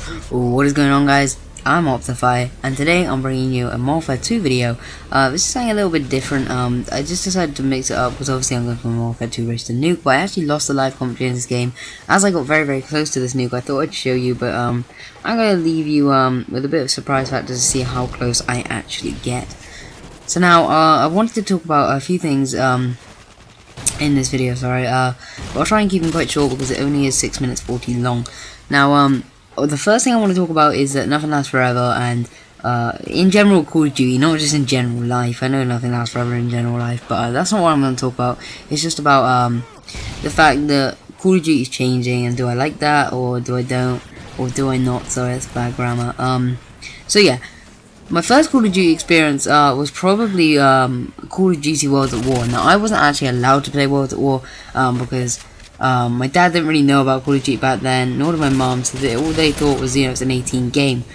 What is going on, guys? I'm Optify, and today I'm bringing you a Modern Warfare 2 video. This is something a little bit different. I just decided to mix it up because obviously I'm going for Modern Warfare 2 Race to Nuke, but I actually lost the live commentary in this game. As I got very close to this nuke, I thought I'd show you, but I'm going to leave you with a bit of surprise factor to see how close I actually get. So now, I wanted to talk about a few things in this video, sorry. But I'll try and keep them quite short because it only is 6 minutes 14 long. Now, the first thing I want to talk about is that nothing lasts forever, and in general Call of Duty, not just in general life. I know nothing lasts forever in general life, but that's not what I'm going to talk about. It's just about the fact that Call of Duty is changing, and do I like that, or do I don't, or do I not? Sorry, that's bad grammar. So yeah, my first Call of Duty experience was probably Call of Duty World at War. Now, I wasn't actually allowed to play World at War because my dad didn't really know about Call of Duty back then, nor did my mom, so all they thought was, it's an 18 game.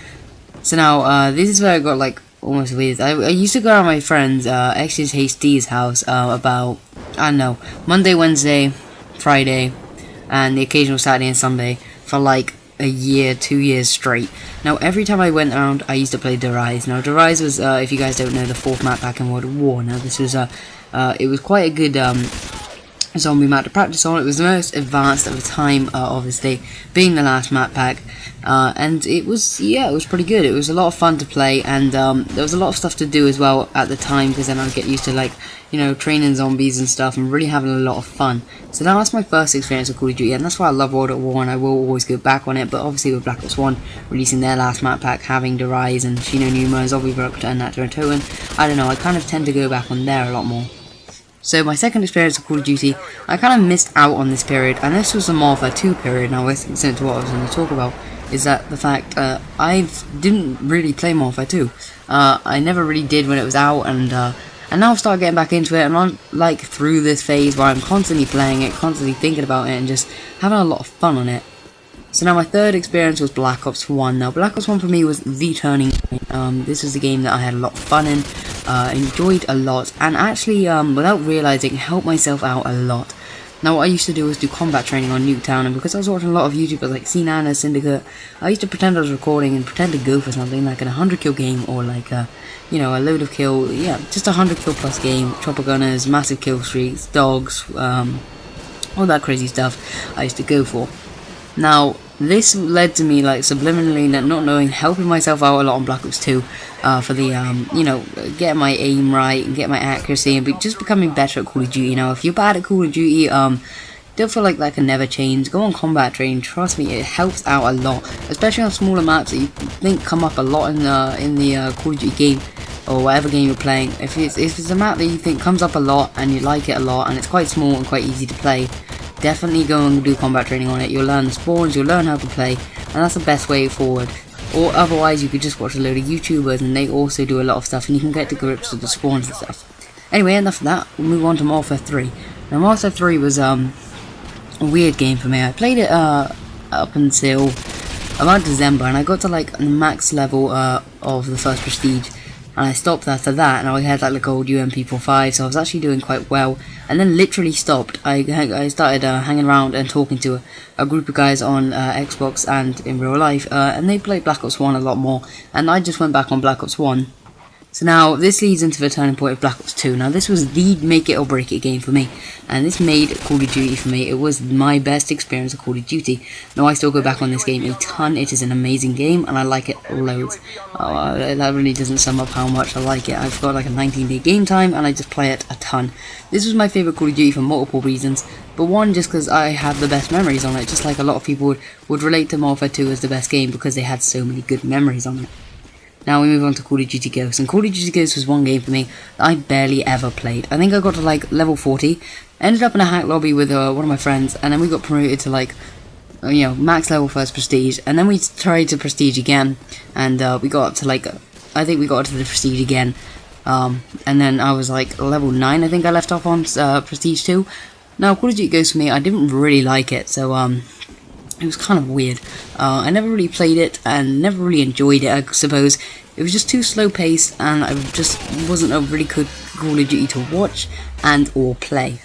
So now, this is where I got, like, almost weird. I used to go around my friend's, Ex's HD's house, about, I don't know, Monday, Wednesday, Friday, and the occasional Saturday and Sunday, for, like, a year, 2 years straight. Now, every time I went around, I used to play Der Rise. Now, Der Rise was, if you guys don't know, the 4th map back in World at War. Now, this was, it was quite a good, zombie map to practice on. It was the most advanced at the time, obviously being the last map pack, and it was pretty good. It was a lot of fun to play, and there was a lot of stuff to do as well at the time, because then I'd get used to, like, training zombies and stuff and really having a lot of fun. So now that's my first experience with Call of Duty, and that's why I love World at War, and I will always go back on it. But obviously with Black Ops 1 releasing their last map pack, having Der Rise and Shino Numa and Zombie Brook and that to a token, I don't know, I kind of tend to go back on there a lot more. So my second experience of Call of Duty, I kind of missed out on this period, and this was the Modern Warfare 2 period. Now, similar to what I was going to talk about, is that the fact I didn't really play Modern Warfare 2. I never really did when it was out, and now I've started getting back into it, and I'm like through this phase where I'm constantly playing it, constantly thinking about it, and just having a lot of fun on it. So now my third experience was Black Ops 1. Now, Black Ops 1 for me was the turning point. This was a game that I had a lot of fun in, enjoyed a lot, and actually, without realizing, helped myself out a lot. Now, what I used to do was do combat training on Nuketown, and because I was watching a lot of YouTubers like C9 Syndicate, I used to pretend I was recording and pretend to go for something like a 100 kill game, or like a load of kill, just a 100 kill plus game, chopper gunners, massive kill streaks, dogs, all that crazy stuff I used to go for. Now, this led to me, like, subliminally, not knowing, helping myself out a lot on Black Ops 2, for the, getting my aim right, and get my accuracy, and just becoming better at Call of Duty. Now, if you're bad at Call of Duty, don't feel like that can never change. Go on combat training, trust me, it helps out a lot, especially on smaller maps that you think come up a lot in the Call of Duty game, or whatever game you're playing. If it's a map that you think comes up a lot, and you like it a lot, and it's quite small and quite easy to play, definitely go and do combat training on it. You'll learn the spawns, you'll learn how to play, and that's the best way forward. Or otherwise, you could just watch a load of YouTubers, and they also do a lot of stuff, and you can get to grips with the spawns and stuff. Anyway, enough of that, we'll move on to Modern Warfare 3. Now, Modern Warfare 3 was a weird game for me. I played it up until about December, and I got to, like, the max level of the first Prestige, and I stopped after that, and I had like the old UMP45, so I was actually doing quite well, and then literally stopped. I started hanging around and talking to a group of guys on Xbox and in real life, and they played Black Ops 1 a lot more, and I just went back on Black Ops 1. So now, this leads into the turning point of Black Ops 2. Now, this was the make it or break it game for me, and this made Call of Duty for me. It was my best experience of Call of Duty. Now, I still go back on this game a ton. It is an amazing game, and I like it loads. That really doesn't sum up how much I like it. I've got like a 19-day game time, and I just play it a ton. This was my favourite Call of Duty for multiple reasons, but one, just because I have the best memories on it, just like a lot of people would relate to Modern Warfare 2 as the best game because they had so many good memories on it. Now we move on to Call of Duty Ghosts, and Call of Duty Ghosts was one game for me that I barely ever played. I think I got to like level 40, ended up in a hack lobby with one of my friends, and then we got promoted to like, max level first Prestige, and then we tried to Prestige again, and we got up to like, I think we got to the Prestige again, and then I was like level 9, I think I left off on Prestige 2. Now Call of Duty Ghosts for me, I didn't really like it, so it was kind of weird. I never really played it and never really enjoyed it, I suppose. It was just too slow paced, and I just wasn't a really good Call of Duty to watch and or play.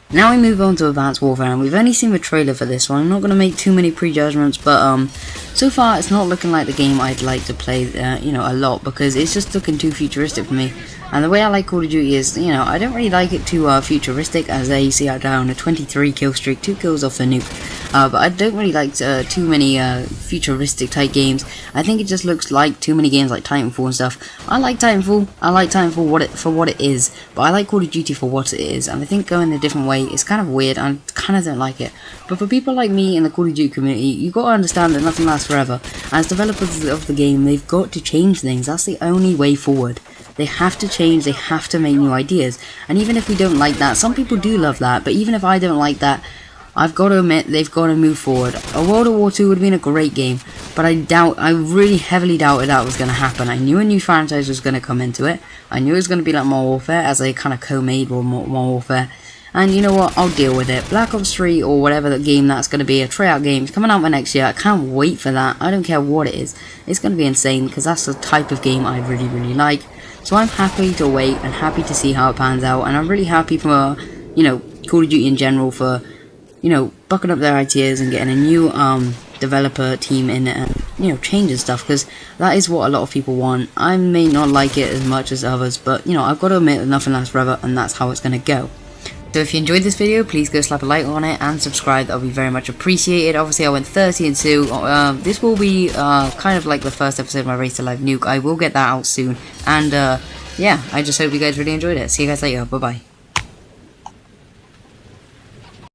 Now we move on to Advanced Warfare, and we've only seen the trailer for this one. I'm not going to make too many prejudgments, but so far it's not looking like the game I'd like to play, you know, a lot, because it's just looking too futuristic for me. And the way I like Call of Duty is, you know, I don't really like it too futuristic, as there you see I down a 23 kill streak, 2 kills off the nuke. But I don't really like too many futuristic type games. I think it just looks like too many games like Titanfall and stuff. I like Titanfall for what it is, but I like Call of Duty for what it is. And I think going a different way is kind of weird, and I kind of don't like it. But for people like me in the Call of Duty community, you got to understand that nothing lasts forever. As developers of the game, they've got to change things. That's the only way forward. They have to change, they have to make new ideas. And even if we don't like that, some people do love that, but even if I don't like that, I've got to admit they've got to move forward. A World War II would have been a great game, but I really heavily doubted that was going to happen. I knew a new franchise was going to come into it. I knew it was going to be like Modern Warfare, as they kind of co-made Modern Warfare. And you know what, I'll deal with it. Black Ops 3 or whatever the game that's going to be, a tryout game, it's coming out next year. I can't wait for that. I don't care what it is. It's going to be insane, because that's the type of game I really, really like. So I'm happy to wait and happy to see how it pans out. And I'm really happy for, you know, Call of Duty in general for, you know, bucking up their ideas and getting a new developer team in it and, you know, changing stuff, because that is what a lot of people want. I may not like it as much as others, but, you know, I've got to admit that nothing lasts forever, and that's how it's going to go. So if you enjoyed this video, please go slap a like on it and subscribe. That'll be very much appreciated. Obviously I went 30-2. This will be kind of like the first episode of my Race to Live Nuke. I will get that out soon. And yeah, I just hope you guys really enjoyed it. See you guys later. Bye bye.